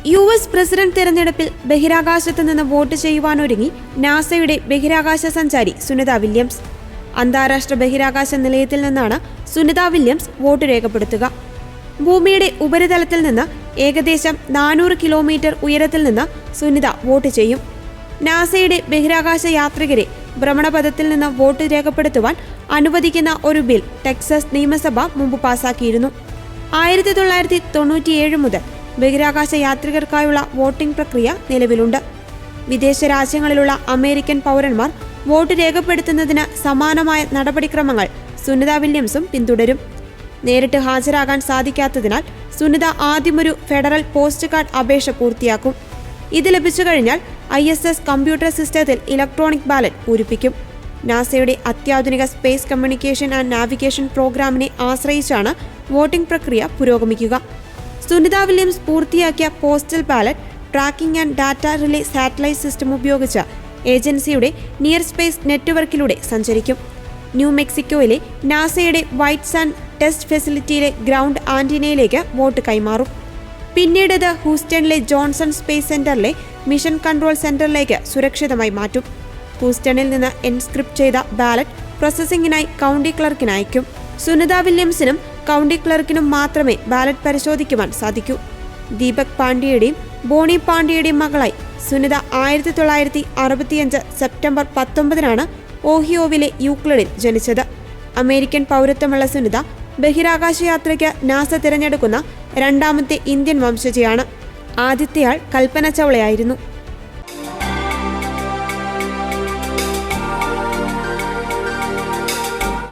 US president തെരഞ്ഞെടുപ്പിൽ ബഹിരാകാശത്ത് നിന്ന് വോട്ട് ചെയ്യുവാനൊരുങ്ങി നാസയുടെ ബഹിരാകാശ സഞ്ചാരി സുനിത വില്യംസ്. അന്താരാഷ്ട്ര ബഹിരാകാശ നിലയത്തിൽ നിന്നാണ് സുനിത വില്യംസ് വോട്ട് രേഖപ്പെടുത്തുക. ഭൂമിയുടെ ഉപരിതലത്തിൽ നിന്ന് ഏകദേശം 400 കിലോമീറ്റർ ഉയരത്തിൽ നിന്ന് സുനിത വോട്ട് ചെയ്യും. നാസയുടെ ബഹിരാകാശ യാത്രികരെ ഭ്രമണപഥത്തിൽ നിന്ന് വോട്ട് രേഖപ്പെടുത്തുവാൻ അനുവദിക്കുന്ന ഒരു ബിൽ ടെക്സസ് നിയമസഭ മുമ്പ് പാസാക്കിയിരുന്നു. 1997 മുതൽ ബഹിരാകാശ യാത്രികർക്കായുള്ള വോട്ടിംഗ് പ്രക്രിയ നിലവിലുണ്ട്. വിദേശ രാജ്യങ്ങളിലുള്ള അമേരിക്കൻ പൗരന്മാർ വോട്ട് രേഖപ്പെടുത്തുന്നതിന് സമാനമായ നടപടിക്രമങ്ങൾ സുനിത വില്യംസും പിന്തുടരും. നേരിട്ട് ഹാജരാകാൻ സാധിക്കാത്തതിനാൽ സുനിത ആദ്യമൊരു ഫെഡറൽ പോസ്റ്റ് കാർഡ് അപേക്ഷ പൂർത്തിയാക്കും. ഇത് ലഭിച്ചു കഴിഞ്ഞാൽ ISS കമ്പ്യൂട്ടർ സിസ്റ്റത്തിൽ ഇലക്ട്രോണിക് ബാലറ്റ് പൂരിപ്പിക്കും. നാസയുടെ അത്യാധുനിക സ്പേസ് കമ്മ്യൂണിക്കേഷൻ ആൻഡ് നാവിഗേഷൻ പ്രോഗ്രാമിനെ ആശ്രയിച്ചാണ് വോട്ടിംഗ് പ്രക്രിയ പുരോഗമിക്കുക. സുനിത വില്യംസ് പൂർത്തിയാക്കിയ postal ballot Tracking and Data Relay Satellite System ഉപയോഗിച്ച് ഏജൻസിയുടെ നിയർ സ്പേസ് നെറ്റ്വർക്കിലൂടെ സഞ്ചരിക്കും. ന്യൂ മെക്സിക്കോയിലെ നാസയുടെ വൈറ്റ് സാൻഡ് ടെസ്റ്റ് ഫെസിലിറ്റിയിലെ ഗ്രൗണ്ട് ആന്റിനയിലേക്ക് വോട്ട് കൈമാറും. പിന്നീട് ഇത് ഹൂസ്റ്റണിലെ ജോൺസൺ സ്പേസ് സെന്ററിലെ മിഷൻ കൺട്രോൾ സെന്ററിലേക്ക് സുരക്ഷിതമായി മാറ്റും. ഹൂസ്റ്റണിൽ നിന്ന് എൻസ്ക്രിപ്റ്റ് ചെയ്ത ബാലറ്റ് പ്രോസസ്സിംഗിനായി കൗണ്ടി ക്ലർക്കിന് അയക്കും. സുനിത വില്യംസിനും കൗണ്ടി ക്ലർക്കിനും മാത്രമേ ബാലറ്റ് പരിശോധിക്കുവാൻ സാധിക്കൂ. ദീപക് പാണ്ഡ്യയുടെയും ബോണി പാണ്ഡ്യയുടെയും മകളായി സുനിത 1965 സെപ്റ്റംബർ 19 ഓഹിയോവിലെ യൂക്ലിഡിൽ ജനിച്ചത്. അമേരിക്കൻ പൗരത്വമുള്ള സുനിത ബഹിരാകാശ യാത്രയ്ക്ക് നാസ തിരഞ്ഞെടുക്കുന്ന രണ്ടാമത്തെ ഇന്ത്യൻ വംശജയാണ്. ആദ്യത്തെയാൾ കൽപ്പന ചൗളയായിരുന്നു.